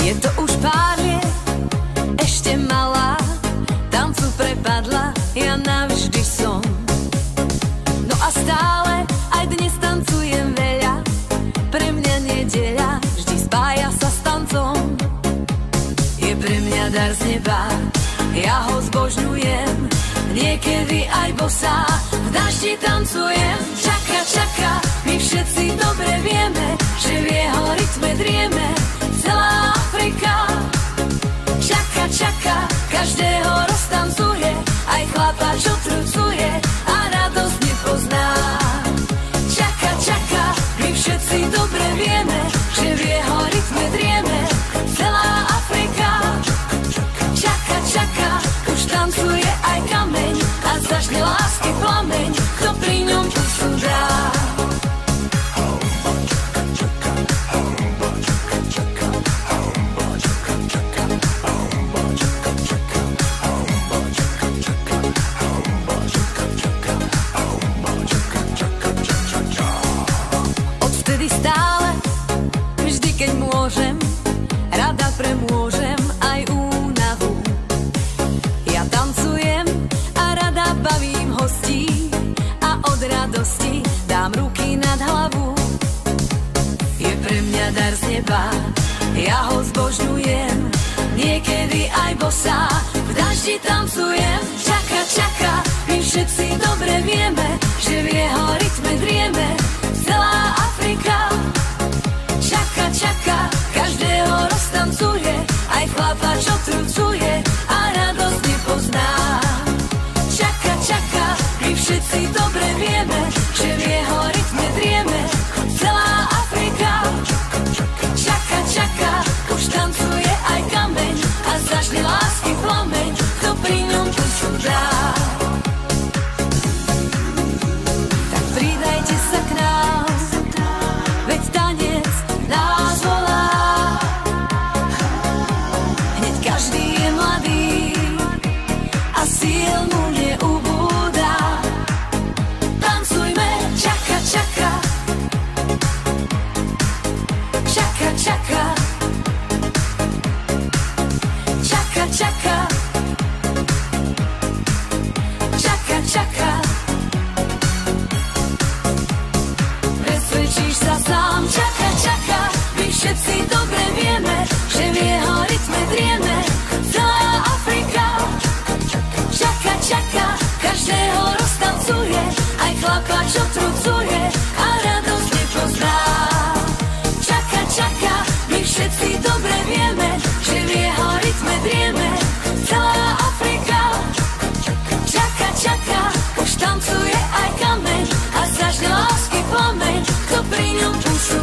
Je to už pár liet, ešte malá, tancu prepadla, ja navždy som. No a stále aj dnes tancujem veľa, pre mňa nedeľa vždy spája sa s tancom. Je pre mňa dar z neba, ja ho zbožňujem, niekedy aj bosá, v daždi tancujem. Čaka, čaka, my všetci dobre vieme, že v jeho rytme drieme celá Afrika. Čaka, čaka, každého roztancuje, aj chlapa, čo trucuje a radosť nepozná. Čaka, čaka, my všetci dobre vieme, že v jeho rytme drieme celá Afrika. Čaka, čaka, už tancuje aj kameň a zažne lásky plameň, kto pri ňom pusu dá. Odvtedy stále, vždy keď môžem, rada premôžem aj únavu. Ja tancujem a rada bavím hostí a od radosti dám ruky nad hlavu. Je pre mňa dar z neba, ja ho zbožňujem, niekedy aj bosá, v daždi tancujem. Čaka, čaka, my všetci dobre vieme, že v jeho rytme drieme celá Afrika. Čaka, čaka, každého roztancuje, aj chlapa, čo trucuje a radosť nepozná. Čaka, čaka, my všetci dobre vieme, že v jeho rytme drieme celá Afrika. Čaka, čaka, už tancuje aj kameň a zažne lásky plameň, kto pri ňom pusu dá. Tak pridajte sa k nám, veď tanec nás volá. Hneď každý je mladý a síl mu neubúda. Tancujme, čaka, čaka, čaka, čaka, čaka, čaka, čaka, čaka. Presvedčíš sa sám, čaka, čaka, my všetci dobre vieme, že v jeho rytme drieme celá Afrika. Čaka, čaka, každého roztancuje, aj chlapa, čo trucuje a radosť nepozná. Čaka, čaka, my všetci dobre vieme, že v jeho rytme drieme celá Afrika. Čaka, čaka, už tancuje aj kameň a zažne lásky plameň, kto pri ňom pusu